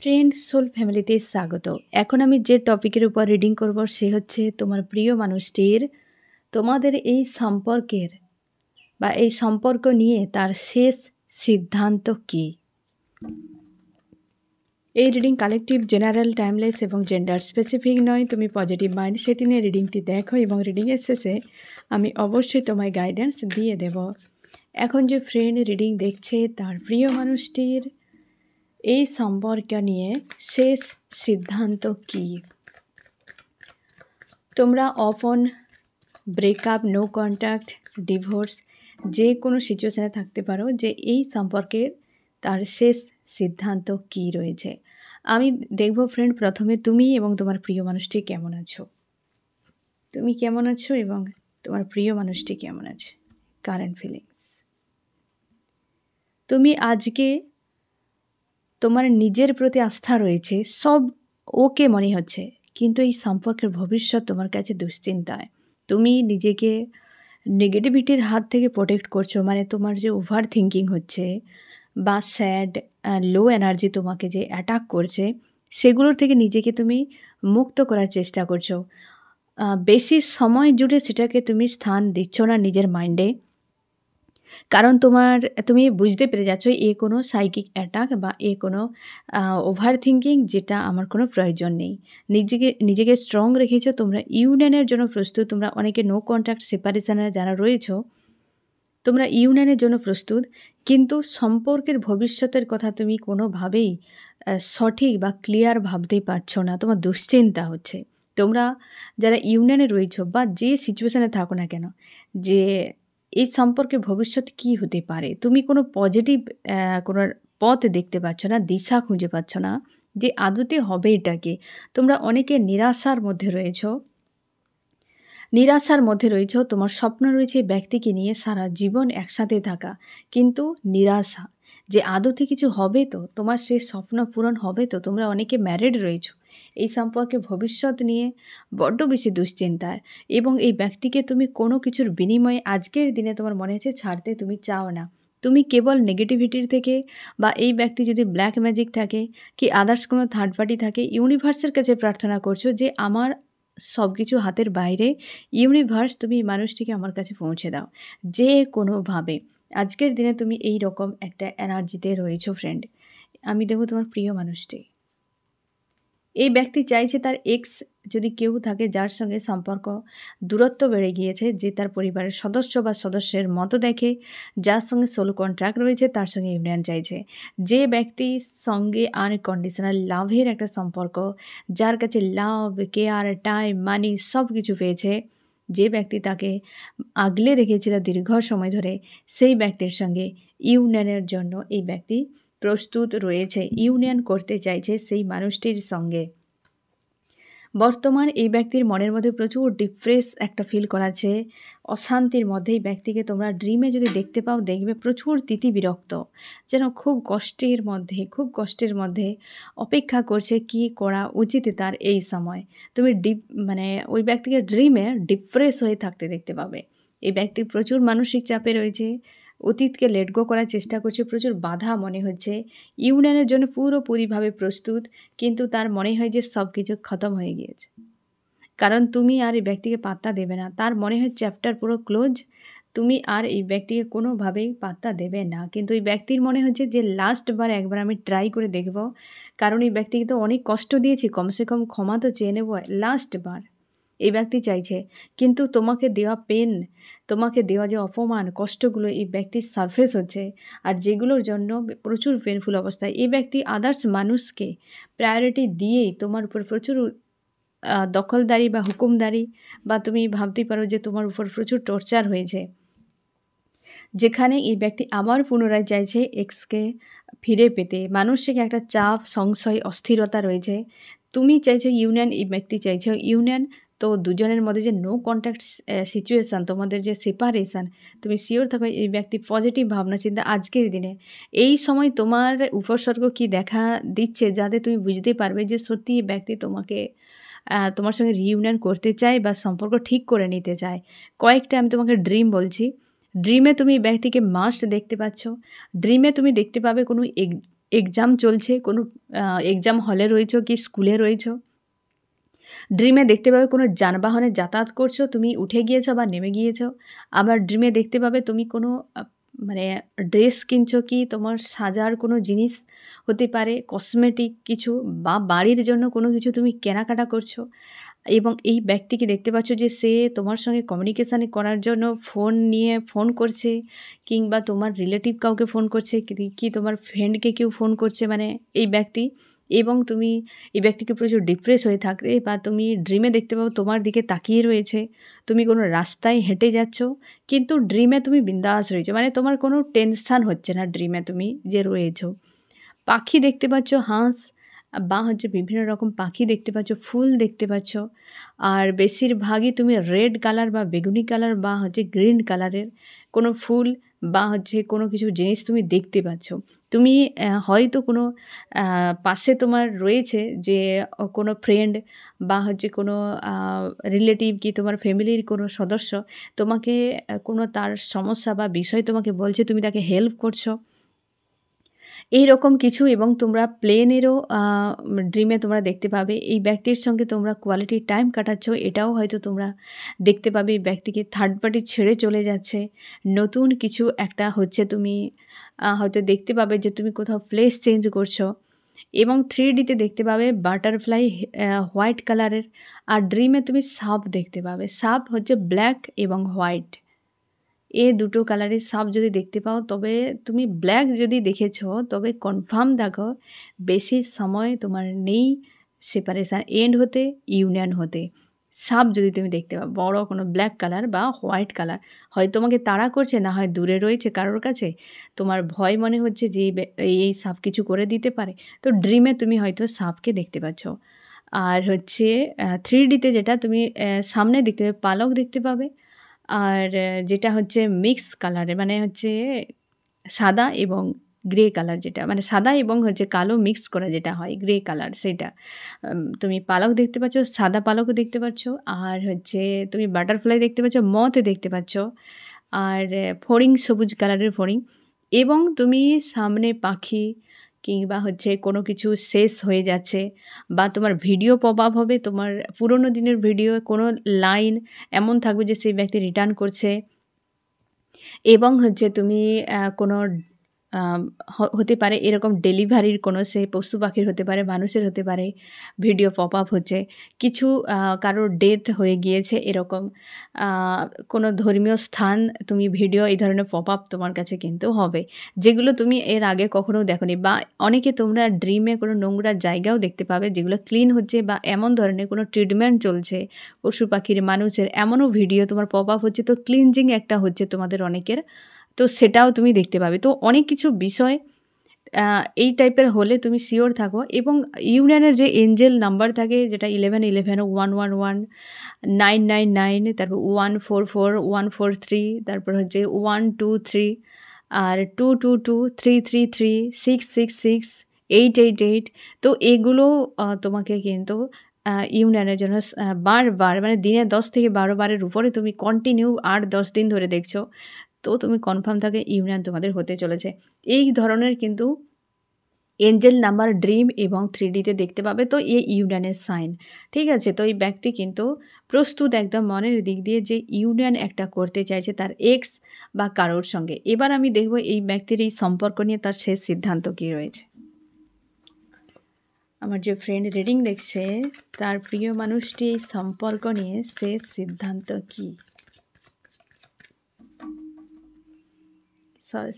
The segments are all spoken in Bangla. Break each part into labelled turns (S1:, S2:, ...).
S1: ফ্রেন্ড সোল ফ্যামিলিতে স্বাগত। এখন আমি যে টপিকের উপর রিডিং করব সে হচ্ছে তোমার প্রিয় মানুষটির তোমাদের এই সম্পর্কের বা এই সম্পর্ক নিয়ে তার শেষ সিদ্ধান্ত কী। এই রিডিং কালেকটিভ, জেনারেল, টাইমলেস এবং জেন্ডার স্পেসিফিক নয়। তুমি পজিটিভ মাইন্ডসেট নিয়ে রিডিংটি দেখো এবং রিডিংয়ের শেষে আমি অবশ্যই তোমায় গাইডেন্স দিয়ে দেব। এখন যে ফ্রেন্ড রিডিং দেখছে তার প্রিয় মানুষটির এই সম্পর্ক নিয়ে শেষ সিদ্ধান্ত কী। তোমরা অফন, ব্রেকআপ, নো কন্ট্যাক্ট, ডিভোর্স যে কোনো সিচুয়েশানে থাকতে পারো যে এই সম্পর্কের তার শেষ সিদ্ধান্ত কী রয়েছে। আমি দেখব ফ্রেন্ড প্রথমে তুমি এবং তোমার প্রিয় মানুষটি কেমন আছো। তুমি কেমন আছো এবং তোমার প্রিয় মানুষটি কেমন আছে। Current feelings. তুমি আজকে তোমার নিজের প্রতি আস্থা রয়েছে, সব ওকে মনে হচ্ছে, কিন্তু এই সম্পর্কের ভবিষ্যৎ তোমার কাছে দুশ্চিন্তায়। তুমি নিজেকে নেগেটিভিটির হাত থেকে প্রোটেক্ট করছো, মানে তোমার যে ওভার থিঙ্কিং হচ্ছে বা স্যাড, লো এনার্জি তোমাকে যে অ্যাটাক করছে সেগুলোর থেকে নিজেকে তুমি মুক্ত করার চেষ্টা করছো। বেশি সময় জুড়ে সেটাকে তুমি স্থান দিচ্ছ না নিজের মাইন্ডে, কারণ তুমি বুঝতে পেরে যাচ্ছ এ কোনো সাইকিক অ্যাটাক বা এ কোনো ওভার থিঙ্কিং, যেটা আমার কোনো প্রয়োজন নেই। নিজেকে স্ট্রং রেখেছো, তোমরা ইউনিয়নের জন্য প্রস্তুত। তোমরা অনেকে নো কন্ট্যাক্ট সেপারেশনে যারা রয়েছো তোমরা ইউনিয়নের জন্য প্রস্তুত, কিন্তু সম্পর্কের ভবিষ্যতের কথা তুমি কোনোভাবেই সঠিক বা ক্লিয়ার ভাবতেই পারছো না, তোমার দুশ্চিন্তা হচ্ছে। তোমরা যারা ইউনিয়নে রয়েছো বা যে সিচুয়েশানে থাকো না কেন, যে এই সম্পর্কের ভবিষ্যৎ কী হতে পারে, তুমি কোনো পজিটিভ কোনো পথ দেখতে পাচ্ছ না, দিশা খুঁজে পাচ্ছ না যে আদতে হবে এটাকে। তোমরা অনেকে নিরাশার মধ্যে রয়েছো। তোমার স্বপ্ন রয়েছে ব্যক্তিকে নিয়ে সারা জীবন একসাথে থাকা, কিন্তু নিরাশা যে আদতে কিছু হবে তো, তোমার সেই স্বপ্ন পূরণ হবে তো। তোমরা অনেকে ম্যারিড রয়েছো, এই সম্পর্কে ভবিষ্যৎ নিয়ে বড্ড বেশি দুশ্চিন্তার, এবং এই ব্যক্তিকে তুমি কোনো কিছুর বিনিময়ে আজকের দিনে তোমার মনে হচ্ছে ছাড়তে তুমি চাও না। তুমি কেবল নেগেটিভিটির থেকে বা এই ব্যক্তি যদি ব্ল্যাক ম্যাজিক থাকে কি আদার্স কোনো থার্ড পার্টি থাকে, ইউনিভার্সের কাছে প্রার্থনা করছো যে আমার সব কিছু হাতের বাইরে, ইউনিভার্স তুমি মানুষটিকে আমার কাছে পৌঁছে দাও যে কোনোভাবে। আজকের দিনে তুমি এই রকম একটা এনার্জিতে রয়েছো ফ্রেন্ড। আমি দেখব তোমার প্রিয় মানুষটি, এই ব্যক্তি চাইছে তার এক্স যদি কেউ থাকে যার সঙ্গে সম্পর্ক দূরত্ব বেড়ে গিয়েছে, যে তার পরিবারের সদস্য বা সদস্যের মতো দেখে, যার সঙ্গে সোলো কন্ট্রাক্ট রয়েছে তার সঙ্গে ইউনিয়ন চাইছে, যে ব্যক্তির সঙ্গে আনকন্ডিশনাল লাভের একটা সম্পর্ক, যার কাছে লাভ, কেয়ার, টাইম, মানি সব কিছু পেয়েছে, যে ব্যক্তি তাকে আগলে রেখেছিল দীর্ঘ সময় ধরে, সেই ব্যক্তির সঙ্গে ইউনিয়নের জন্য এই ব্যক্তি প্রস্তুত রয়েছে, ইউনিয়ন করতে চাইছে সেই মানুষটির সঙ্গে। বর্তমান এই ব্যক্তির মনের মধ্যে প্রচুর ডিপ্রেস একটা ফিল করাছে, অশান্তির মধ্যে। এই ব্যক্তিকে তোমরা ড্রিমে যদি দেখতে পাও, দেখবে প্রচুর বিরক্ত, যেন খুব কষ্টের মধ্যে অপেক্ষা করছে কি করা উচিত তার এই সময়। তুমি ওই ব্যক্তিকে ড্রিমে ডিপ্রেস হয়ে থাকতে দেখতে পাবে। এই ব্যক্তি প্রচুর মানসিক চাপে রয়েছে, অতীতকে লেট গো করার চেষ্টা করছে, প্রচুর বাধা মনে হচ্ছে, ইউনিয়নের জন্য পুরোপুরিভাবে প্রস্তুত, কিন্তু তার মনে হয় যে সব কিছু খতম হয়ে গিয়েছে, কারণ তুমি আর এই ব্যক্তিকে পাত্তা দেবে না। তার মনে হয় চ্যাপ্টার পুরো ক্লোজ, তুমি আর এই ব্যক্তিকে কোনোভাবেই পাত্তা দেবে না। কিন্তু এই ব্যক্তির মনে হচ্ছে যে লাস্টবার একবার আমি ট্রাই করে দেখব, কারণ এই ব্যক্তিকে তো অনেক কষ্ট দিয়েছি, কমসে কম ক্ষমা তো চেয়ে নেব লাস্টবার। এই ব্যক্তি চাইছে, কিন্তু তোমাকে দেওয়া পেন, তোমাকে দেওয়া যে অপমান, কষ্টগুলো এই ব্যক্তির সারফেস হচ্ছে, আর যেগুলোর জন্য প্রচুর পেনফুল অবস্থায় এই ব্যক্তি আদার্স মানুষকে প্রায়োরিটি দিয়েই তোমার উপর প্রচুর দখলদারি বা হুকুমদারি, বা তুমি ভাবতেই পারো যে তোমার উপর প্রচুর টর্চার হয়েছে, যেখানে এই ব্যক্তি আবার পুনরায় চাইছে এক্সকে ফিরে পেতে। মানসিক একটা চাপ, সংশয়, অস্থিরতা রয়েছে। তুমি চাইছো ইউনিয়ন, এই ব্যক্তি চাইছো ইউনিয়ন। তো দুজনের মধ্যে যে নো কন্ট্যাক্ট সিচুয়েশান, তোমাদের যে সেপারেশান, তুমি শিওর থাকো এই ব্যক্তি পজিটিভ ভাবনা চিন্তা আজকের দিনে এই সময় তোমার উপসর্গ কি দেখা দিচ্ছে, যাতে তুমি বুঝতে পারবে যে সত্যি এই ব্যক্তি তোমার সঙ্গে রিইউনিয়ন করতে চায় বা সম্পর্ক ঠিক করে নিতে চায়। কয়েকটা আমি তোমাকে ড্রিম বলছি। ড্রিমে তুমি ব্যক্তিকে মাস্ট দেখতে পাচ্ছ। ড্রিমে তুমি দেখতে পাবে কোনো এক্সাম চলছে, কোনো এক্সাম হলে রয়েছো কি স্কুলে রয়েছো। ড্রিমে দেখতে পাবে কোনো যানবাহনে যাতায়াত করছো, তুমি উঠে গিয়েছো বা নেমে গিয়েছো। আবার ড্রিমে দেখতে পাবে তুমি কোনো মানে ড্রেস কিনছো কি তোমার সাজার কোনো জিনিস হতে পারে, কসমেটিক কিছু বা বাড়ির জন্য কোনো কিছু তুমি কেনাকাটা করছো। এবং এই ব্যক্তিকে দেখতে পাচ্ছ যে সে তোমার সঙ্গে কমিউনিকেশান করার জন্য ফোন নিয়ে ফোন করছে, কিংবা তোমার রিলেটিভ কাউকে ফোন করছে, কি তোমার ফ্রেন্ডকে কেউ ফোন করছে, মানে এই ব্যক্তি। এবং তুমি এই ব্যক্তিকে প্রচুর ডিপ্রেস হয়ে থাকতে বা তুমি ড্রিমে দেখতে পাবো তোমার দিকে তাকিয়ে রয়েছে। তুমি কোনো রাস্তায় হেঁটে যাচ্ছ, কিন্তু ড্রিমে তুমি বিন্দাস রয়েছো, মানে তোমার কোনো টেনশান হচ্ছে না ড্রিমে তুমি যে রয়েছো। পাখি দেখতে পাচ্ছ, হাঁস বা হচ্ছে বিভিন্ন রকম পাখি দেখতে পাচ্ছ, ফুল দেখতে পাচ্ছ। আর বেশিরভাগই তুমি রেড কালার বা বেগুনি কালার বা হচ্ছে গ্রিন কালারের কোনো ফুল বা হচ্ছে কোনো কিছু জিনিস তুমি দেখতে পাচ্ছ। তুমি হয়তো কোনো পাশে তোমার রয়েছে যে কোনো ফ্রেন্ড বা হচ্ছে কোনো রিলেটিভ কি তোমার ফ্যামিলির কোনো সদস্য তোমাকে কোনো তার সমস্যা বা বিষয় তোমাকে বলছে, তুমি তাকে হেল্প করছো, এইরকম কিছু। এবং তোমরা প্লেনেরও ড্রিমে তোমরা দেখতে পাবে এই ব্যক্তির সঙ্গে তোমরা কোয়ালিটি টাইম কাটাচ্ছ, এটাও হয়তো তোমরা দেখতে পাবে। এই ব্যক্তিকে থার্ড পার্টি ছেড়ে চলে যাচ্ছে, নতুন কিছু একটা হচ্ছে, তুমি হয়তো দেখতে পাবে যে তুমি কোথাও প্লেস চেঞ্জ করছো। এবং 3Dতে দেখতে পাবে বাটারফ্লাই হোয়াইট কালারের। আর ড্রিমে তুমি সাপ দেখতে পাবে, সাপ হচ্ছে ব্ল্যাক এবং হোয়াইট, এ দুটো কালারের সাপ যদি দেখতে পাও, তবে তুমি ব্ল্যাক যদি দেখেছো তবে কনফার্ম দেখো বেশি সময় তোমার নেই সেপারেশান এন্ড হতে, ইউনিয়ন হতে। সাপ যদি তুমি দেখতে পাও বড় কোনো ব্ল্যাক কালার বা হোয়াইট কালার, হয় তোমাকে তাড়া করছে, না হয় দূরে রয়েছে কারোর কাছে, তোমার ভয় মনে হচ্ছে যে এই সাপ কিছু করে দিতে পারে, তো ড্রিমে তুমি হয়তো সাপকে দেখতে পাচ্ছ। আর হচ্ছে 3Dতে যেটা তুমি সামনে দেখতে পাবে, পালক দেখতে পাবে। আর যেটা হচ্ছে মিক্স কালারের, মানে হচ্ছে সাদা এবং গ্রে কালার, যেটা মানে সাদা এবং হচ্ছে কালো মিক্স করা যেটা হয় গ্রে কালার, সেটা তুমি পালক দেখতে পাচ্ছ, সাদা পালকও দেখতে পাচ্ছ। আর হচ্ছে তুমি বাটারফ্লাই দেখতে পাচ্ছ, মথ দেখতে পাচ্ছ। আর ফড়িং, সবুজ কালারের ফড়িং। এবং তুমি সামনে পাখি কিংবা হচ্ছে কোনো কিছু শেষ হয়ে যাচ্ছে, বা তোমার ভিডিও পপ আপ হবে, তোমার পুরোনো দিনের ভিডিও কোনো লাইন এমন থাকবে যে সেই ব্যক্তি রিটার্ন করছে। এবং হচ্ছে তুমি কোনো হতে পারে এরকম ডেলিভারির কোনো সে পশু পাখির হতে পারে, মানুষের হতে পারে, ভিডিও পপ আপ হচ্ছে। কিছু কারোর ডেথ হয়ে গিয়েছে এরকম আ কোনো ধর্মীয় স্থান তুমি ভিডিও এই ধরনের পপ আপ তোমার কাছে কিন্তু হবে, যেগুলো তুমি এর আগে কখনো দেখোনি। বা অনেকে তোমরা ড্রিমে কোনো নোংরা জায়গাও দেখতে পাবে যেগুলো ক্লিন হচ্ছে, বা এমন ধরনের কোনো ট্রিটমেন্ট চলছে পশু পাখির, মানুষের, এমনও ভিডিও তোমার পপ আপ হচ্ছে। তো ক্লিনজিং একটা হচ্ছে তোমাদের অনেকের, তো সেটাও তুমি দেখতে পাবে। তো অনেক কিছু বিষয় এই টাইপের হলে তুমি শিওর থাকো। এবং ইউনিয়নের যে এঞ্জেল নাম্বার থাকে, যেটা 1111, 111, 999, তারপর 144, 143, তারপর হচ্ছে 123, আর 222, 333, 666, 888। তো এগুলো তোমাকে কিন্তু ইউনিয়নের জন্য বারবার, মানে দিনে 10 থেকে 12 বারের উপরে তুমি কন্টিনিউ 8-10 দিন ধরে দেখছো, তো তুমি কনফার্ম থাকে ইউনিয়ন তোমাদের হতে চলেছে। এই ধরনের কিন্তু এঞ্জেল নাম্বার ড্রিম এবং 3Dতে দেখতে পাবে, তো এই ইউনিয়নের সাইন। ঠিক আছে? তো এই ব্যক্তি কিন্তু প্রস্তুত একদম মনের দিক দিয়ে যে ইউনিয়ন একটা করতে চাইছে তার এক্স বা কারোর সঙ্গে। এবার আমি দেখব এই ব্যক্তির এই সম্পর্ক নিয়ে তার শেষ সিদ্ধান্ত কী রয়েছে। আমার যে ফ্রেন্ড রিডিং দেখছে তার প্রিয় মানুষটি এই সম্পর্ক নিয়ে শেষ সিদ্ধান্ত কী?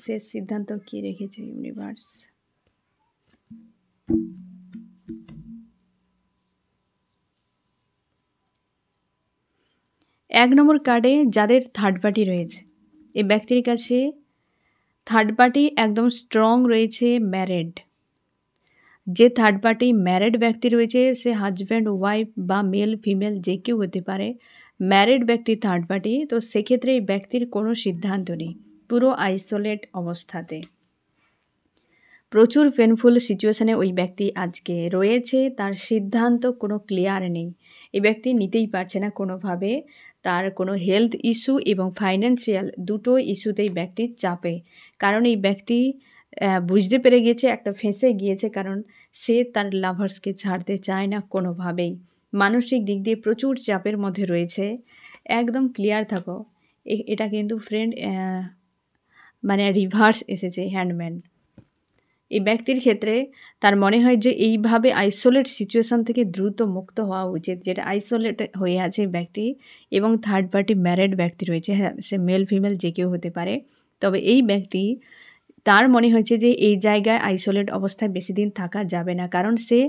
S1: শেষ সিদ্ধান্ত কী রেখেছে ইউনিভার্স? 1 নম্বর কার্ডে যাদের থার্ড পার্টি রয়েছে, এই ব্যক্তির কাছে থার্ড পার্টি একদম স্ট্রং রয়েছে, ম্যারিড। যে থার্ড পার্টি ম্যারিড ব্যক্তি রয়েছে, সে হাজব্যান্ড, ওয়াইফ বা মেল ফিমেল যে কেউ হতে পারে, ম্যারিড ব্যক্তি থার্ড পার্টি। তো সেক্ষেত্রে এই ব্যক্তির কোনো সিদ্ধান্ত নেই, পুরো আইসোলেট অবস্থাতে। প্রচুর পেনফুল সিচুয়েশানে ওই ব্যক্তি আজকে রয়েছে, তার সিদ্ধান্ত কোনো ক্লিয়ার নেই। এই ব্যক্তি নিতেই পারছে না কোনোভাবে, তার কোনো হেলথ ইস্যু এবং ফাইন্যান্সিয়াল দুটো ইস্যুতেই ব্যক্তির চাপে। কারণ এই ব্যক্তি বুঝতে পেরে গিয়েছে, একটা ফেঁসে গিয়েছে, কারণ সে তার লাভার্সকে ছাড়তে চায় না কোনোভাবেই। মানসিক দিক দিয়ে প্রচুর চাপের মধ্যে রয়েছে। একদম ক্লিয়ার থাকো। এটা কিন্তু ফ্রেন্ড মানে রিভার্স এসেছে হ্যান্ডম্যান। এই ব্যক্তির ক্ষেত্রে তার মনে হয় যে এইভাবে আইসোলেট সিচুয়েশান থেকে দ্রুত মুক্ত হওয়া উচিত, যেটা আইসোলেট হয়ে আছে ব্যক্তি, এবং থার্ড পার্টি ম্যারিড ব্যক্তি রয়েছে। হ্যাঁ, সে মেল ফিমেল যে কেউ হতে পারে। তবে এই ব্যক্তি, তার মনে হয়েছে যে এই জায়গায় আইসোলেট অবস্থায় বেশি দিন থাকা যাবে না, কারণ সে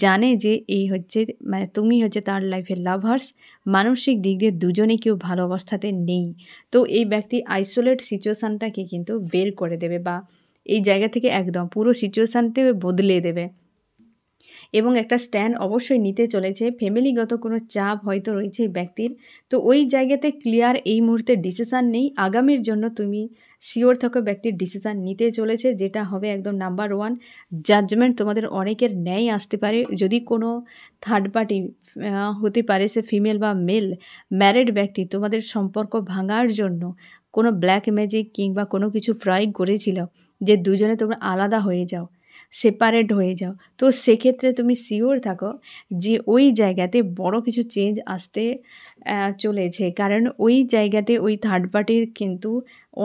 S1: জানে যে এই হচ্ছে, মানে তুমি হচ্ছে তার লাইফের লাভার্স। মানসিক দিক দিয়ে দুজনেই কেউ ভালো অবস্থাতে নেই। তো এই ব্যক্তি আইসোলেট সিচুয়েশানটাকে কিন্তু বের করে দেবে, বা এই জায়গা থেকে একদম পুরো সিচুয়েশানটা বদলে দেবে, এবং একটা স্ট্যান্ড অবশ্যই নিতে চলেছে। ফ্যামিলিগত কোনো চাপ হয়তো রয়েছে এই ব্যক্তির, তো ওই জায়গাতে ক্লিয়ার এই মুহূর্তে ডিসিশান নেই। আগামীর জন্য তুমি শিওর থাকো ব্যক্তির ডিসিশান নিতে চলেছে, যেটা হবে একদম নাম্বার 1 জাজমেন্ট। তোমাদের অনেকের ন্যায় আসতে পারে। যদি কোনো থার্ড পার্টি হতে পারে, সে ফিমেল বা মেল ম্যারিড ব্যক্তি, তোমাদের সম্পর্ক ভাঙার জন্য কোনো ব্ল্যাক ম্যাজিক কিংবা কোনো কিছু প্রয়োগ করেছিল যে দুজনে তোমরা আলাদা হয়ে যাও, সেপারেট হয়ে যাও, তো সেক্ষেত্রে তুমি শিওর থাকো যে ওই জায়গাতে বড় কিছু চেঞ্জ আসতে চলেছে, কারণ ওই জায়গাতে ওই থার্ড পার্টির কিন্তু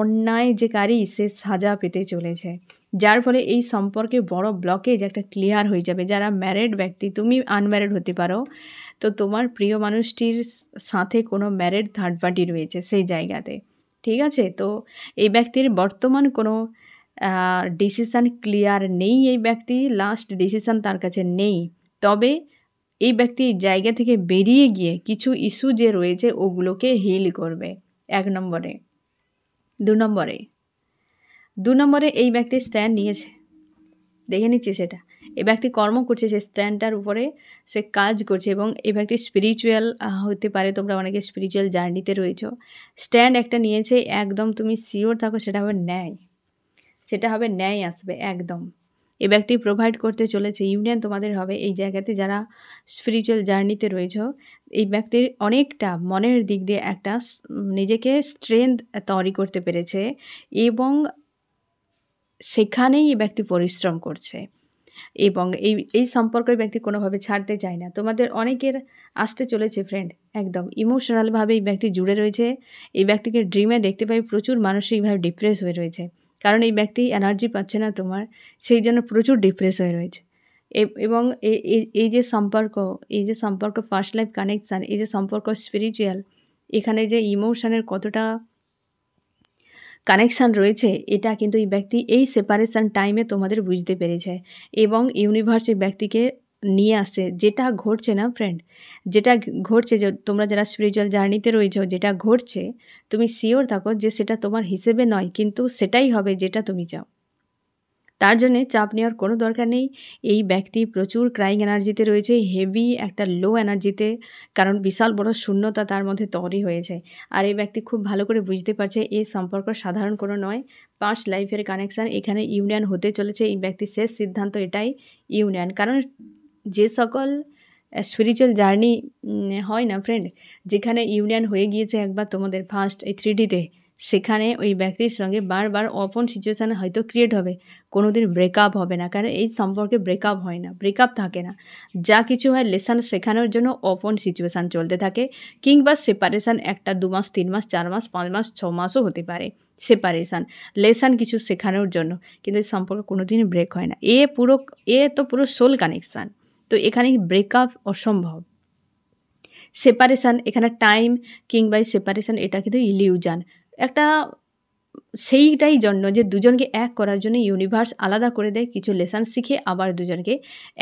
S1: অন্যায় যে কারী, সে সাজা পেতে চলেছে, যার ফলে এই সম্পর্কে বড় ব্লকেজ একটা ক্লিয়ার হয়ে যাবে। যারা ম্যারিড ব্যক্তি, তুমি আনম্যারিড হতে পারো, তো তোমার প্রিয় মানুষটির সাথে কোনো ম্যারিড থার্ড পার্টি রয়েছে সেই জায়গাতে, ঠিক আছে? তো এই ব্যক্তির বর্তমান কোনো ডিসিশান ক্লিয়ার নেই। এই ব্যক্তি লাস্ট ডিসিশান তার কাছে নেই। তবে এই ব্যক্তি জায়গা থেকে বেরিয়ে গিয়ে কিছু ইস্যু যে রয়েছে ওগুলোকে হিল করবে 1 নম্বরে। 2 নম্বরে এই ব্যক্তি স্ট্যান্ড নিয়েছে, দেখে নিচ্ছি সেটা। এই ব্যক্তি কর্ম করছে, সে স্ট্যান্ডটার উপরে সে কাজ করছে, এবং এই ব্যক্তি স্পিরিচুয়াল হতে পারে, তোমরা অনেকে স্পিরিচুয়াল জার্নিতে রয়েছো। স্ট্যান্ড একটা নিয়েছে, একদম তুমি শিওর থাকো সেটা হবে ন্যায়, সেটা হবে ন্যায় আসবে একদম। এ ব্যক্তি প্রোভাইড করতে চলেছে, ইউনিয়ন তোমাদের হবে। এই জায়গাতে যারা স্পিরিচুয়াল জার্নিতে রয়েছে, এই ব্যক্তির অনেকটা মনের দিক দিয়ে একটা নিজেকে স্ট্রেংথ তৈরি করতে পেরেছে, এবং সেখানেই এই ব্যক্তি পরিশ্রম করছে, এবং এই সম্পর্ক এই ব্যক্তি কোনোভাবে ছাড়তে চায় না। তোমাদের অনেকের আসতে চলেছে ফ্রেন্ড, একদম ইমোশনালভাবে এই ব্যক্তি জুড়ে রয়েছে। এই ব্যক্তিকে ড্রিমে দেখতে পাই প্রচুর মানসিকভাবে ডিপ্রেস হয়ে রয়েছে, কারণ এই ব্যক্তি এনার্জি পাচ্ছে না তোমার, সেই জন্য প্রচুর ডিপ্রেস হয়ে রয়েছে। এবং এই যে সম্পর্ক ফার্স্ট লাইফ কানেকশান, এই যে সম্পর্ক স্পিরিচুয়াল, এখানে যে ইমোশনের কতটা কানেকশান রয়েছে, এটা কিন্তু এই ব্যক্তি এই সেপারেশান টাইমে তোমাদের বুঝতে পেরেছে, এবং ইউনিভার্স এই ব্যক্তিকে নিয়ে আসছে। যেটা ঘটছে না ফ্রেন্ড, যেটা ঘটছে, যে তোমরা যারা স্পিরিচুয়াল জার্নিতে রয়েছো, যেটা ঘটছে তুমি শিওর থাকো যে সেটা তোমার হিসেবে নয়, কিন্তু সেটাই হবে যেটা তুমি চাও। তার জন্যে চাপ নেওয়ার কোনো দরকার নেই। এই ব্যক্তি প্রচুর ক্রাইং এনার্জিতে রয়েছে, হেভি একটা লো এনার্জিতে, কারণ বিশাল বড় শূন্যতা তার মধ্যে তৈরি হয়েছে। আর এই ব্যক্তি খুব ভালো করে বুঝতে পারছে এই সম্পর্ক সাধারণ কোনো নয়, পাস্ট লাইফের কানেকশান, এখানে ইউনিয়ন হতে চলেছে। এই ব্যক্তির শেষ সিদ্ধান্ত এটাই, ইউনিয়ন। কারণ যে সকল স্পিরিচুয়াল জার্নি হয় না ফ্রেন্ড, যেখানে ইউনিয়ন হয়ে গিয়েছে একবার তোমাদের ফার্স্ট এই 3Dতে, সেখানে ওই ব্যক্তির সঙ্গে বারবার অপন সিচুয়েশান হয়তো ক্রিয়েট হবে, কোনো দিন ব্রেকআপ হবে না, কারণ এই সম্পর্কে ব্রেকআপ হয় না, ব্রেকআপ থাকে না। যা কিছু হয় লেসন শেখানোর জন্য অপন সিচুয়েশান চলতে থাকে, কিংবা সেপারেশান 1 2 মাস 3 মাস 4 মাস 5 মাস 6 মাসও হতে পারে। সেপারেশান লেসন কিছু শেখানোর জন্য, কিন্তু এই সম্পর্ক কোনো দিন ব্রেক হয় না। এ তো পুরো সোল কানেকশান, তো এখানে ব্রেকআপ অসম্ভব। সেপারেশান এখানে টাইম, কিংবা সেপারেশান এটা কিন্তু ইলিউশন একটা, সেইটাই জন্য যে দুজনকে এক করার জন্য ইউনিভার্স আলাদা করে দেয়, কিছু লেসন শিখে আবার দুজনকে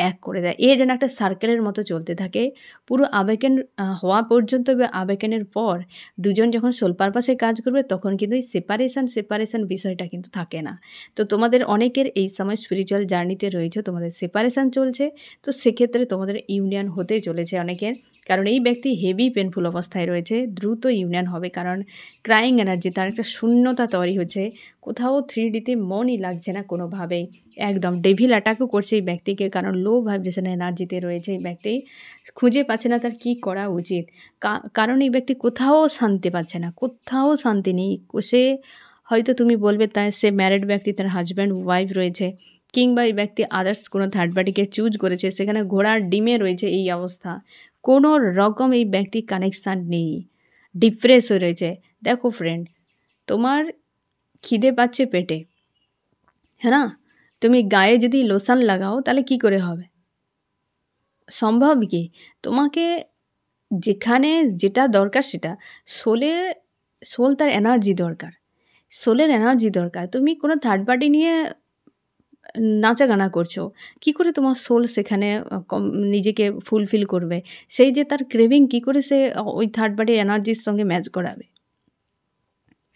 S1: এক করে দেয়। এ যেন একটা সার্কেলের মতো চলতে থাকে পুরো আবেকেন হওয়া পর্যন্ত, বা আবেকেনের পর দুজন যখন সোল পারপাসে কাজ করবে, তখন কিন্তু এই সেপারেশান বিষয়টা কিন্তু থাকে না। তো তোমাদের অনেকের এই সময় স্পিরিচুয়াল জার্নিতে রয়েছে, তোমাদের সেপারেশান চলছে, তো সেক্ষেত্রে তোমাদের ইউনিয়ন হতে চলেছে অনেকের, কারণ এই ব্যক্তি হেভি পেনফুল অবস্থায় রয়েছে, দ্রুত ইউনিয়ন হবে, কারণ ক্রাইং এনার্জি, তার একটা শূন্যতা তৈরি হচ্ছে, কোথাও 3Dতে মনই লাগছে না কোনোভাবেই, একদম ডেভিল অ্যাটাকও করছে এই ব্যক্তিকে, কারণ লো ভাইব্রেশন এনার্জিতে রয়েছে এই ব্যক্তি, খুঁজে পাচ্ছে না তার কী করা উচিত, কারণ এই ব্যক্তি কোথাও শান্তি পাচ্ছে না, কোথাও শান্তি নেই। সে হয়তো তুমি বলবে তাই সে ম্যারিড ব্যক্তি, তার হাজব্যান্ড ওয়াইফ রয়েছে, কিংবা এই ব্যক্তি আদার্স কোনো থার্ড পার্টিকে চুজ করেছে, সেখানে ঘোড়ার ডিমে রয়েছে এই অবস্থা। কোনো রকম এই ব্যক্তি কানেকশান নেই, ডিপ্রেস হয়ে রয়েছে। দেখো ফ্রেন্ড, তোমার খিদে পাচ্ছে পেটে, হ্যাঁ না? তুমি গায়ে যদি লোশন লাগাও তাহলে কি করে হবে? সম্ভব কি? তোমাকে যেখানে যেটা দরকার সেটা, সোল তার এনার্জি দরকার, সোলের এনার্জি দরকার। তুমি কোনো থার্ড পার্টি নিয়ে নাচাগানা করছো, কি করে তোমার সোল সেখানে নিজেকে ফুলফিল করবে? সেই যে তার ক্রেভিং, কি করে সে ওই থার্ড পার্টির এনার্জির সঙ্গে ম্যাচ করাবে?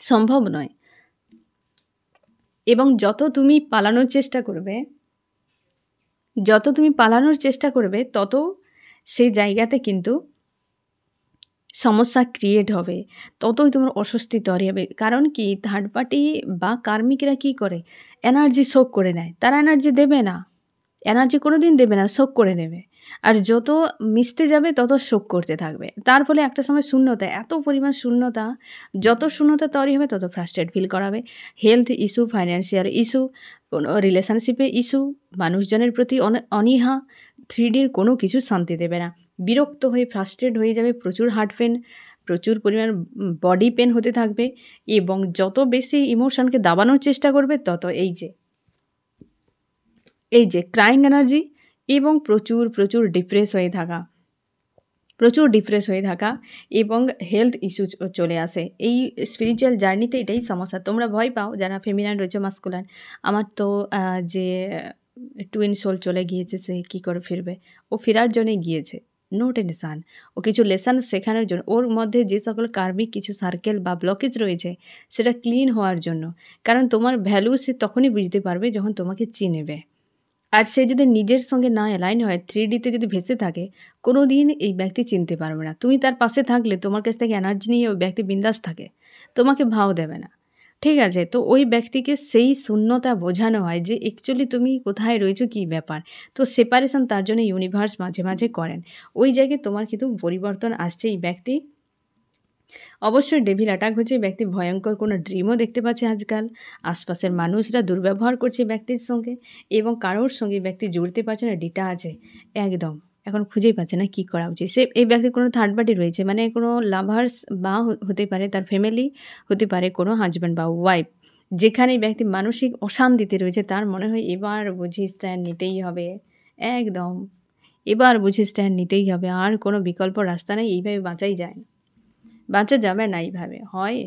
S1: সম্ভব নয়। এবং যত তুমি পালানোর চেষ্টা করবে তত সেই জায়গাতে কিন্তু সমস্যা ক্রিয়েট হবে, ততই তোমার অস্বস্তি তৈরি হবে। কারণ কি, থার্ড পার্টি বা কার্মিকরা কি করে? এনার্জি শোক করে নেয়। তারা এনার্জি দেবে না, এনার্জি কোনো দিন দেবে না, শোক করে নেবে। আর যত মিশতে যাবে তত শোক করতে থাকবে। তার ফলে একটা সময় শূন্যতা, এত পরিমাণ শূন্যতা, যত শূন্যতা তৈরি হবে তত ফ্রাস্ট্রেট ফিল করাবে। হেলথ ইস্যু, ফাইন্যান্সিয়াল ইস্যু, কোনো রিলেশনশিপে ইস্যু, মানুষজনের প্রতি অনীহা, 3Dর কোনো কিছু শান্তি দেবে না। বিরক্ত হয়ে ফ্রাস্ট্রেট হয়ে যাবে, প্রচুর হার্ট পেন, প্রচুর পরিমাণ বডি পেন হতে থাকবে। এবং যত বেশি ইমোশনকে দাবানোর চেষ্টা করবে তত এই যে ক্রাইং এনার্জি এবং প্রচুর ডিপ্রেস হয়ে থাকা এবং হেলথ ইস্যু চলে আসে। এই স্পিরিচুয়াল জার্নিতে এটাই সমস্যা। তোমরা ভয় পাও যারা ফেমিনাইন রয়েছে, মাস্কুলাইন, আমার তো যে টুইন সোল চলে গিয়েছে, সে কী করে ফিরবে? ও ফেরার জন্যই গিয়েছে, নো টেনশান। ও কিছু লেসন শেখানোর জন্য, ওর মধ্যে যে সকল কার্মিক কিছু সার্কেল বা ব্লকেজ রয়েছে সেটা ক্লিন হওয়ার জন্য। কারণ তোমার ভ্যালু সে তখনই বুঝতে পারবে যখন তোমাকে চিনবে। আর সে যদি নিজের সঙ্গে না অ্যালাইন হয়, 3Dতে যদি ভেসে থাকে, কোনো দিন এই ব্যক্তি চিনতে পারবে না। তুমি তার পাশে থাকলে তোমার কাছ থেকে এনার্জি নিয়ে ওই ব্যক্তি বিন্দাস থাকে, তোমাকে ভাও দেবে না। ঠিক আছে? তো ওই ব্যক্তিকে সেই শূন্যতা বোঝানো হয় যে অ্যাকচুয়ালি তুমি কোথায় রয়েছো, কী ব্যাপার। তো সেপারেশন তার জন্য ইউনিভার্স মাঝে করেন। ওই জায়গায় তোমার কিন্তু পরিবর্তন আসছে। এই ব্যক্তি অবশ্যই ডেভিল অ্যাটাক হচ্ছে, ব্যক্তি ভয়ঙ্কর কোনো ড্রিমও দেখতে পাচ্ছে আজকাল। আশপাশের মানুষরা দুর্ব্যবহার করছে ব্যক্তির সঙ্গে এবং কারোর সঙ্গে ব্যক্তি জুড়তে পারছে না, ডিটা আছে একদম। এখন খুঁজেই পাচ্ছে না কী করা উচিত। সে এই ব্যক্তির কোনো থার্ড পার্টি রয়েছে, মানে কোনো লাভার্স বা হতে পারে তার ফ্যামিলি, হতে পারে কোনো হাজব্যান্ড বা ওয়াইফ। যেখানে এই ব্যক্তি মানসিক অশান্তিতে রয়েছে, তার মনে হয় এবার বুঝি স্ট্যান্ড নিতেই হবে, একদম এবার বুঝি স্ট্যান্ড নিতেই হবে, আর কোনো বিকল্প রাস্তা নেই, এইভাবে বাঁচাই যায় না, বাঁচা যাবে না এইভাবে। হয়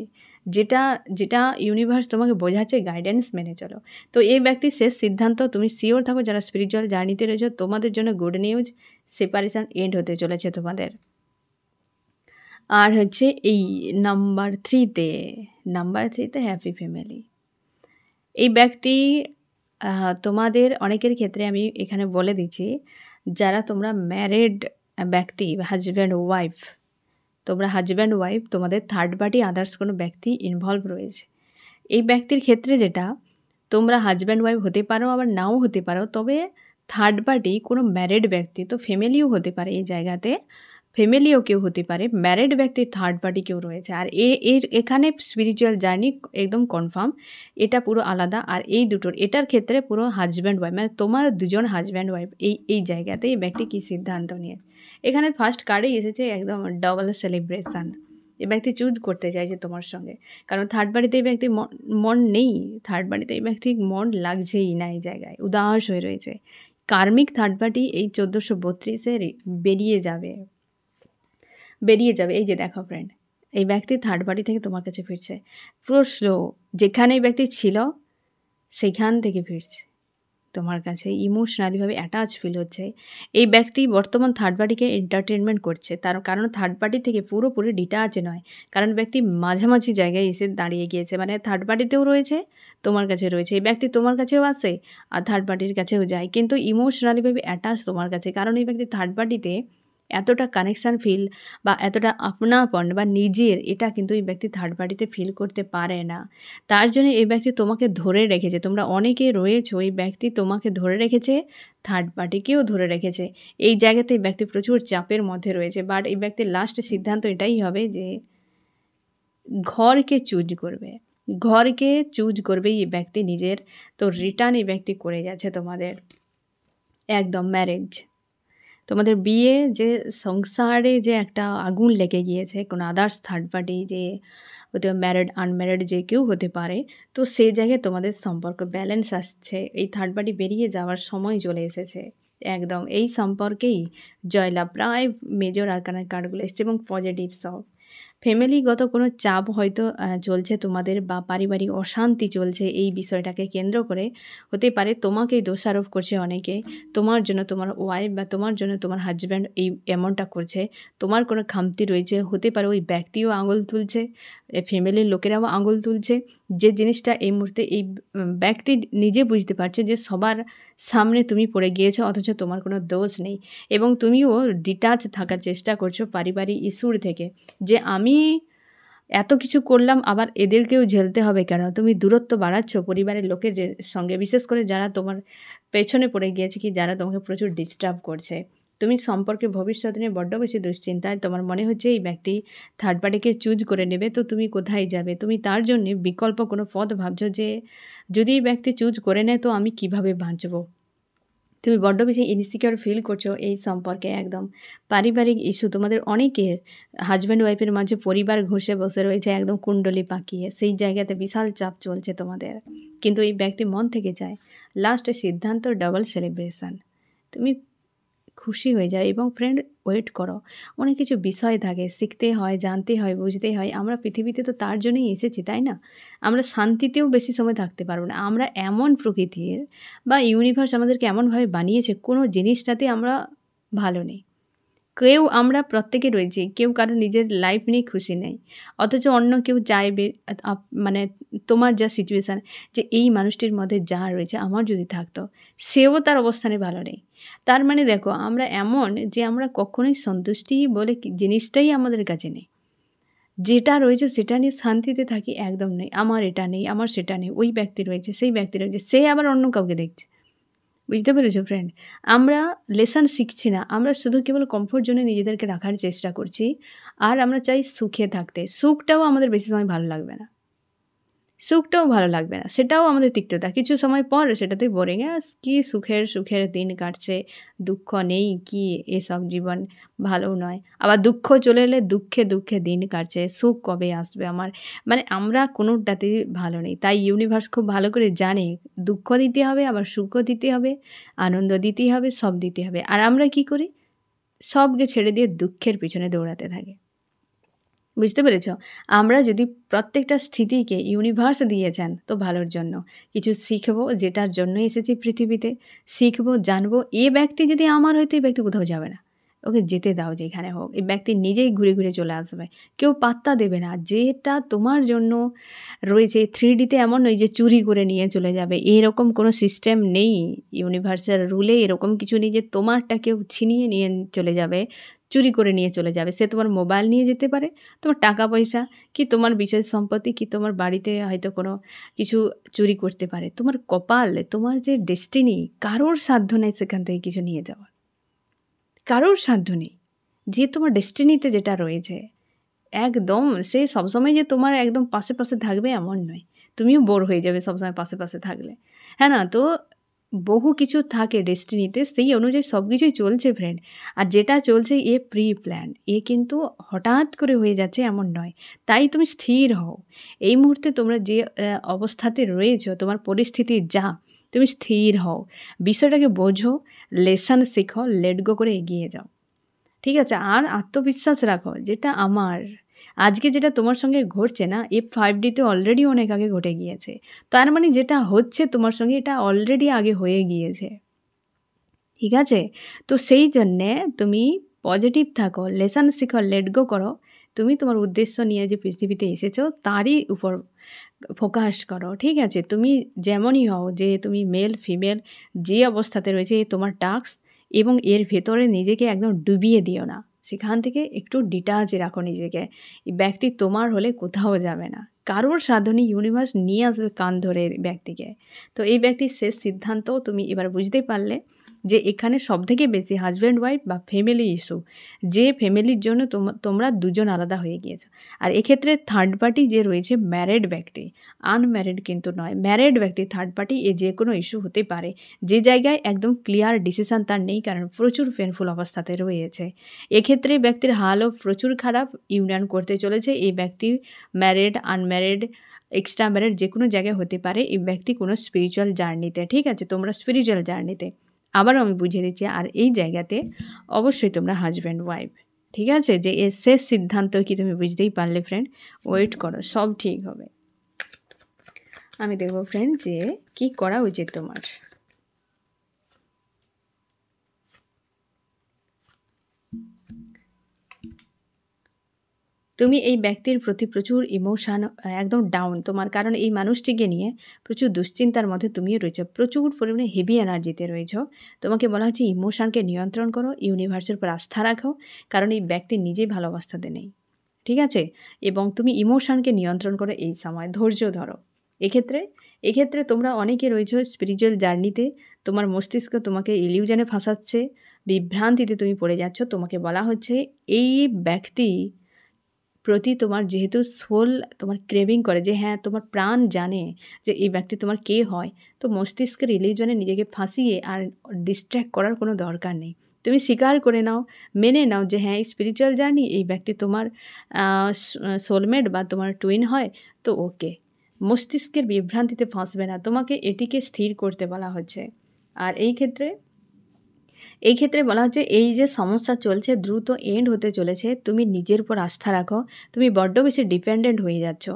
S1: যেটা ইউনিভার্স তোমাকে বোঝাচ্ছে, গাইডেন্স মেনে চলো। তো এই ব্যক্তির শেষ সিদ্ধান্ত, তুমি শিওর থাকো যারা স্পিরিচুয়াল জার্নিতে রয়েছে, তোমাদের জন্য গুড নিউজ, সেপারেশন এন্ড হতে চলেছে তোমাদের। আর হচ্ছে এই নাম্বার থ্রিতে হ্যাপি ফ্যামিলি। এই ব্যক্তি তোমাদের অনেকের ক্ষেত্রে আমি এখানে বলে দিচ্ছি, যারা তোমরা ম্যারিড ব্যক্তি, হাজব্যান্ড ওয়াইফ, তোমাদের থার্ড পার্টি আদার্স কোনো ব্যক্তি ইনভলভ রয়েছে। এই ব্যক্তির ক্ষেত্রে যেটা, তোমরা হাজব্যান্ড ওয়াইফ হতে পারো, আবার নাও হতে পারো, তবে থার্ড পার্টি কোনো ম্যারিড ব্যক্তি, তো ফ্যামিলিও হতে পারে এই জায়গাতে, ফ্যামিলিও কেউ হতে পারে, ম্যারিড ব্যক্তির থার্ড পার্টি কেউ রয়েছে। আর এখানে স্পিরিচুয়াল জার্নি একদম কনফার্ম, এটা পুরো আলাদা। আর এটার ক্ষেত্রে পুরো হাজব্যান্ড ওয়াইফ, মানে তোমার দুজন হাজব্যান্ড ওয়াইফ, এই জায়গাতে এই ব্যক্তি কী সিদ্ধান্ত নিয়ে, এখানে ফার্স্ট কার্ডেই এসেছে একদম ডাবল সেলিব্রেশন। এই ব্যক্তি চুজ করতে চাইছে তোমার সঙ্গে, কারণ থার্ড পার্টিতে এই ব্যক্তি মন নেই, থার্ড পার্টিতে এই ব্যক্তি মন লাগছেই না, এই জায়গায় উদাস হয়ে রয়েছে। কার্মিক থার্ড পার্টি এই 1432-এ বেরিয়ে যাবে। এই যে দেখো ফ্রেন্ড, এই ব্যক্তি থার্ড পার্টি থেকে তোমার কাছে ফিরছে, পুরো স্লো, যেখানে এই ব্যক্তি ছিল সেখান থেকে ফিরছে তোমার কাছে, ইমোশনালিভাবে অ্যাটাচ ফিল হচ্ছে। এই ব্যক্তি বর্তমান থার্ড পার্টিকে এন্টারটেনমেন্ট করছে, তার কারণ থার্ড পার্টি থেকে পুরোপুরি ডিটাচ নয়, কারণ ব্যক্তি মাঝামাঝি জায়গায় এসে দাঁড়িয়ে গিয়েছে, মানে থার্ড পার্টিতেও রয়েছে, তোমার কাছে রয়েছে। এই ব্যক্তি তোমার কাছেও আসে আর থার্ড পার্টির কাছেও যায়, কিন্তু ইমোশনালিভাবে অ্যাটাচ তোমার কাছে, কারণ এই ব্যক্তি থার্ড পার্টিতে এতটা কানেকশান ফিল বা এতটা আপনাপন বা নিজের, এটা কিন্তু এই ব্যক্তি থার্ড পার্টিতে ফিল করতে পারে না। তার জন্য এই ব্যক্তি তোমাকে ধরে রেখেছে, তোমরা অনেকে রয়েছো, এই ব্যক্তি তোমাকে ধরে রেখেছে, থার্ড পার্টিকেও ধরে রেখেছে। এই জায়গাতে এই ব্যক্তি প্রচুর চাপের মধ্যে রয়েছে। বাট এই ব্যক্তির লাস্ট সিদ্ধান্ত এটাই হবে যে ঘরকে চুজ করবে, ঘরকে চুজ করবে এই ব্যক্তি নিজের, তো রিটার্ন এই ব্যক্তি করে যাচ্ছে তোমাদের একদম ম্যারেজ। তোমাদের বিয়ে যে সংসারে যে একটা আগুন লেগে গিয়েছে, কোনো আদার্স থার্ড পার্টি যে হতে ম্যারিড আনম্যারিড যে কেউ হতে পারে, তো সেই জায়গায় তোমাদের সম্পর্ক ব্যালেন্স আসছে, এই থার্ড পার্টি বেরিয়ে যাওয়ার সময় চলে এসেছে একদম। এই সম্পর্কেই জয়লাভ, প্রায় মেজর আরকানার কার্ডগুলো এসছে এবং পজিটিভ সব। ফ্যামিলিগত কোনো চাপ হয়তো চলছে তোমাদের, বা পারিবারিক অশান্তি চলছে এই বিষয়টাকে কেন্দ্র করে। হতে পারে তোমাকেই দোষারোপ করছে অনেকে, তোমার জন্য তোমার ওয়াইফ বা তোমার জন্য তোমার হাজব্যান্ড এই এমনটা করছে, তোমার কোনো খামতি রয়েছে। হতে পারে ওই ব্যক্তিও আঙুল তুলছে, ফ্যামিলির লোকেরাও আঙুল তুলছে, যে জিনিসটা এই মুহূর্তে এই ব্যক্তি নিজে বুঝতে পারছে যে সবার সামনে তুমি পড়ে গিয়েছো, অথচ তোমার কোনো দোষ নেই, এবং তুমিও ডিটাচ থাকার চেষ্টা করছো পারিবারিক ইস্যুর থেকে, যে আমি এত কিছু করলাম আবার এদেরকেও ঝেলতে হবে কেন। তুমি দূরত্ব বাড়াচ্ছ পরিবারের লোকের সঙ্গে, বিশেষ করে যারা তোমার পেছনে পড়ে গিয়েছে, কি যারা তোমাকে প্রচুর ডিস্টার্ব করছে। তুমি সম্পর্কে ভবিষ্যৎ নিয়ে বড্ড বেশি দুশ্চিন্তায়, তোমার মনে হচ্ছে এই ব্যক্তি থার্ড পার্টিকে চুজ করে নেবে, তো তুমি কোথায় যাবে। তুমি তার জন্যে বিকল্প কোনো পথ ভাবছো, যে যদি এই ব্যক্তি চুজ করে নেয় তো আমি কিভাবে বাঁচবো। তুমি বড্ড বেশি ইনসিকিউর ফিল করছো এই সম্পর্কে একদম। পারিবারিক ইস্যু তোমাদের অনেকের, হাজব্যান্ড ওয়াইফের মাঝে পরিবার ঘষে বসে রয়েছে একদম কুণ্ডলি পাকিয়ে, সেই জায়গাতে বিশাল চাপ চলছে তোমাদের। কিন্তু এই ব্যক্তি মন থেকে চায় লাস্টে সিদ্ধান্ত ডাবল সেলিব্রেশন, তুমি খুশি হয়ে যায়। এবং ফ্রেন্ড, ওয়েট করো, অনেক কিছু বিষয় থাকে, শিখতে হয়, জানতে হয়, বুঝতে হয়। আমরা পৃথিবীতে তো তার জন্যই এসেছি, তাই না? আমরা শান্তিতেও বেশি সময় থাকতে পারবো না। আমরা এমন প্রকৃতির, বা ইউনিভার্স আমাদেরকে এমনভাবে বানিয়েছে, কোনো জিনিসটাতে আমরা ভালো নেই। কেউ, আমরা প্রত্যেকে রয়েছি, কেউ কারো নিজের লাইফ নিয়ে খুশি নেই, অথচ অন্য কেউ চাইবে মানে তোমার যা সিচুয়েশান, যে এই মানুষটির মধ্যে যা রয়েছে আমার যদি থাকতো, সেও তার অবস্থানে ভালো নেই। তার মানে দেখো, আমরা এমন যে আমরা কখনোই সন্তুষ্টি বলে জিনিসটাই আমাদের কাছে নেই। যেটা রয়েছে সেটা নিয়ে শান্তিতে থাকি একদম নেই। আমার এটা নেই, আমার সেটা নেই। ওই ব্যক্তি রয়েছে, সেই ব্যক্তি রয়েছে, সে আবার অন্য কাউকে দেখছে। বুঝতে পেরেছো ফ্রেন্ড? আমরা লেসন শিখছি না, আমরা শুধু কেবল কমফোর্ট জোনে নিজেদেরকে রাখার চেষ্টা করছি। আর আমরা চাই সুখে থাকতে। সুখটাও আমাদের বেশি সময় ভালো লাগবে না, সুখটাও ভালো লাগবে না, সেটাও আমাদের তিক্ততা। কিছু সময় পর সেটাতেই বোরিং, কী সুখের দিন কাটছে, দুঃখ নেই কি, এসব জীবন ভালো নয়। আবার দুঃখ চলে এলে দুঃখে দিন কাটছে, সুখ কবে আসবে আমার। মানে আমরা কোনোটাতেই ভালো নেই। তাই ইউনিভার্স খুব ভালো করে জানে, দুঃখ দিতে হবে, আবার সুখও দিতে হবে, আনন্দ দিতেই হবে, সব দিতে হবে। আর আমরা কি করি? সবকে ছেড়ে দিয়ে দুঃখের পিছনে দৌড়াতে থাকি। বুঝতে পেরেছ? আমরা যদি প্রত্যেকটা স্থিতিকে ইউনিভার্স দিয়েছেন তো ভালোর জন্য। কিছু শিখবো, যেটার জন্য এসেছি পৃথিবীতে, শিখবো, জানবো। এ ব্যক্তি যদি আমার হয়, তো এই ব্যক্তি কোথাও যাবে না। ওকে যেতে দাও যেখানে হোক। এই ব্যক্তি নিজেই ঘুরে চলে আসবে। কেউ পাত্তা দেবে না। যেটা তোমার জন্য রয়েছে 3D তে এমন নয় যে চুরি করে নিয়ে চলে যাবে। এরকম কোনো সিস্টেম নেই। ইউনিভার্সের রুলে এরকম কিছু নেই যে তোমারটা কেউ ছিনিয়ে নিয়ে চলে যাবে, চুরি করে নিয়ে চলে যাবে। সে তোমার মোবাইল নিয়ে যেতে পারে, তোমার টাকা পয়সা, কি তোমার বিষয় সম্পত্তি, কি তোমার বাড়িতে হয়তো কোনো কিছু চুরি করতে পারে। তোমার কপাল, তোমার যে ডেস্টিনি, কারোর সাধ্য নেই সেখান থেকে কিছু নিয়ে যাওয়ার। কারোর সাধ্য নেই। যে তোমার ডেস্টিনিতে যেটা রয়েছে, একদম সে সবসময় যে তোমার একদম পাশে থাকবে এমন নয়। তুমিও বোর হয়ে যাবে সবসময় পাশে থাকলে। হ্যাঁ না? তো বহু কিছু থাকে ডেস্টিনিতে, সেই অনুযায়ী সব কিছুই চলছে ফ্রেন্ড। আর যেটা চলছে প্রি প্ল্যান, কিন্তু হঠাৎ করে হয়ে যাচ্ছে এমন নয়। তাই তুমি স্থির হও। এই মুহূর্তে তোমরা যে অবস্থাতে রয়েছো, তোমার পরিস্থিতি যা, তুমি স্থির হও। বিষয়টাকে বোঝো, লেসন শেখো, লেট গো করে এগিয়ে যাও। ঠিক আছে? আর আত্মবিশ্বাস রাখো, যেটা আমার আজকে যেটা তোমার সঙ্গে ঘটছে না, F5D তে অলরেডি অনেক আগে ঘটে গিয়েছে। তার মানে যেটা হচ্ছে তোমার সঙ্গে, এটা অলরেডি আগে হয়ে গিয়েছে। ঠিক আছে? তো সেই জন্যে তুমি পজিটিভ থাকো, লেসন শিখো, লেট গো করো। তুমি তোমার উদ্দেশ্য নিয়ে যে পৃথিবীতে এসেছো তারই উপর ফোকাস করো। ঠিক আছে? তুমি যেমনই হও, যে তুমি মেল, ফিমেল যে অবস্থাতে রয়েছে, তোমার টাস্ক, এবং এর ভেতরে নিজেকে একদম ডুবিয়ে দিও না। সেখান থেকে একটু ডিটাচ রাখো নিজেকে। এই ব্যক্তি তোমার হলে কোথাও যাবে না। কারোর সাধনে ইউনিভার্স নিয়ে আসবে কান ধরে ব্যক্তিকে। তো এই ব্যক্তির শেষ সিদ্ধান্ত তুমি এবার বুঝতেই পারলে যে এখানে সবথেকে বেশি হাসব্যান্ড ওয়াইফ বা ফ্যামিলি ইস্যু, যে ফ্যামিলির জন্য তোমরা দুজন আলাদা হয়ে গিয়েছো। আর এক্ষেত্রে থার্ড পার্টি যে রয়েছে ম্যারিড ব্যক্তি, আনম্যারিড কিন্তু নয়, ম্যারিড ব্যক্তি থার্ড পার্টি, এ যে কোনো ইস্যু হতে পারে, যে জায়গায় একদম ক্লিয়ার ডিসিশান তার নেই, কারণ প্রচুর পেনফুল অবস্থাতে রয়েছে। এক্ষেত্রে ব্যক্তির হালও প্রচুর খারাপ, ইউনিয়ন করতে চলেছে এই ব্যক্তি। ম্যারিড, আনম্যারিড, এক্সট্রা ম্যারিড যে কোনো জায়গায় হতে পারে এই ব্যক্তি কোনো স্পিরিচুয়াল জার্নিতে, ঠিক আছে, তোমরা স্পিরিচুয়াল জার্নিতে। আবারও আমি বুঝিয়ে দিচ্ছি, আর এই জায়গাতে অবশ্যই তোমরা হাজব্যান্ড ওয়াইফ, ঠিক আছে। যে এর শেষ সিদ্ধান্ত কি তুমি বুঝতেই পারলে ফ্রেন্ড? ওয়েট করো, সব ঠিক হবে। আমি দেখবো ফ্রেন্ড যে কি করা উচিত তোমার। তুমি এই ব্যক্তির প্রতি প্রচুর ইমোশান, একদম ডাউন তোমার, কারণ এই মানুষটিকে নিয়ে প্রচুর দুশ্চিন্তার মধ্যে তুমিও রয়েছো, প্রচুর পরিমাণে হেভি এনার্জিতে রয়েছো। তোমাকে বলা হচ্ছে ইমোশানকে নিয়ন্ত্রণ করো, ইউনিভার্সের উপর আস্থা রাখো, কারণ এই ব্যক্তি নিজেই ভালো অবস্থাতে নেই, ঠিক আছে। এবং তুমি ইমোশানকে নিয়ন্ত্রণ করো, এই সময় ধৈর্য ধরো। এক্ষেত্রে তোমরা অনেকে রয়েছো স্পিরিচুয়াল জার্নিতে, তোমার মস্তিষ্ক তোমাকে ইলিউশনে ফাঁসাচ্ছে, বিভ্রান্তিতে তুমি পড়ে যাচ্ছ। তোমাকে বলা হচ্ছে এই ব্যক্তি প্রতি তোমার যেহেতু সোল তোমার ক্রেভিং করে, যে হ্যাঁ তোমার প্রাণ জানে যে এই ব্যক্তি তোমার কে হয়, তো মস্তিষ্কের ইলিউশনে নিজেকে ফাঁসিয়ে আর ডিস্ট্র্যাক্ট করার কোনো দরকার নেই। তুমি স্বীকার করে নাও, মেনে নাও যে হ্যাঁ স্পিরিচুয়াল জার্নি, এই ব্যক্তি তোমার সোলমেট বা তোমার টুইন হয়, তো ওকে। মস্তিষ্কের বিভ্রান্তিতে ফাঁসবে না, তোমাকে এটিকে স্থির করতে বলা হচ্ছে। আর এই ক্ষেত্রে বলা হচ্ছে এই যে সমস্যা চলছে দ্রুত এন্ড হতে চলেছে, তুমি নিজের উপর আস্থা রাখো। তুমি বড্ড বেশি ডিপেন্ডেন্ট হয়ে যাচ্ছ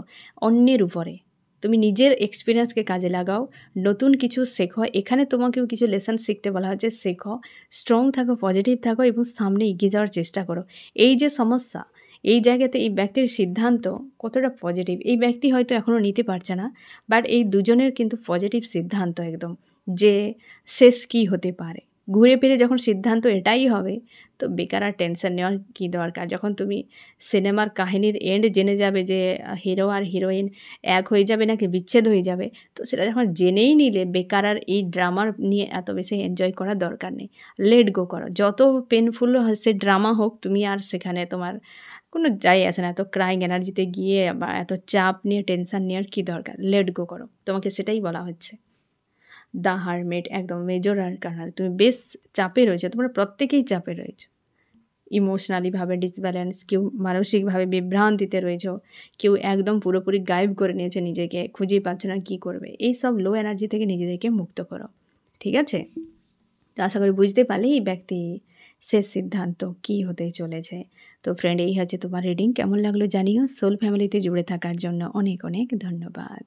S1: অন্যের উপরে, তুমি নিজের এক্সপিরিয়েন্সকে কাজে লাগাও, নতুন কিছু শেখো। এখানে তোমাকেও কিছু লেসন শিখতে বলা হচ্ছে, শেখো, স্ট্রং থাকো, পজিটিভ থাকো এবং সামনে এগিয়ে যাওয়ার চেষ্টা করো। এই যে সমস্যা, এই জায়গাতে এই ব্যক্তির সিদ্ধান্ত কতটা পজিটিভ, এই ব্যক্তি হয়তো এখনও নিতে পারছে না, বাট এই দুজনের কিন্তু পজিটিভ সিদ্ধান্ত একদম, যে শেষ কী হতে পারে। ঘুরে ফিরে যখন সিদ্ধান্ত এটাই হবে, তো বেকার আর টেনশন নেওয়ার কী দরকার। যখন তুমি সিনেমার কাহিনীর এন্ড জেনে যাবে যে হিরো আর হিরোইন এক হয়ে যাবে নাকি বিচ্ছেদ হয়ে যাবে, তো সেটা যখন জেনেই নিলে, বেকার আর এই ড্রামার নিয়ে এত বেশি এনজয় করার দরকার নেই। লেট গো করো, যত পেনফুল সে ড্রামা হোক, তুমি আর সেখানে তোমার কোনো যাই আসে না। এত ক্রাইং এনার্জিতে গিয়ে বা এত চাপ নিয়ে টেনশন নেওয়ার কী দরকার? লেট গো করো, তোমাকে সেটাই বলা হচ্ছে। দ্য হারমিট একদম মেজর আর্কানা, তুমি বেশ চাপে রয়েছো, তোমরা প্রত্যেকেই চাপে রয়েছো, ইমোশনালিভাবে ডিসব্যালেন্স, কেউ মানসিকভাবে বিভ্রান্তিতে রয়েছো, কেউ একদম পুরোপুরি গায়েব করে নিয়েছে নিজেকে, খুঁজেই পাচ্ছ না কী করবে। এই সব লো এনার্জি থেকে নিজেদেরকে মুক্ত করো, ঠিক আছে। তো আশা করি বুঝতে পারলে এই ব্যক্তি শেষ সিদ্ধান্ত কী হতে চলেছে। তো ফ্রেন্ড, এই হচ্ছে তোমার রিডিং। কেমন লাগলো জানিও। সোল ফ্যামিলিতে জুড়ে থাকার জন্য অনেক অনেক ধন্যবাদ।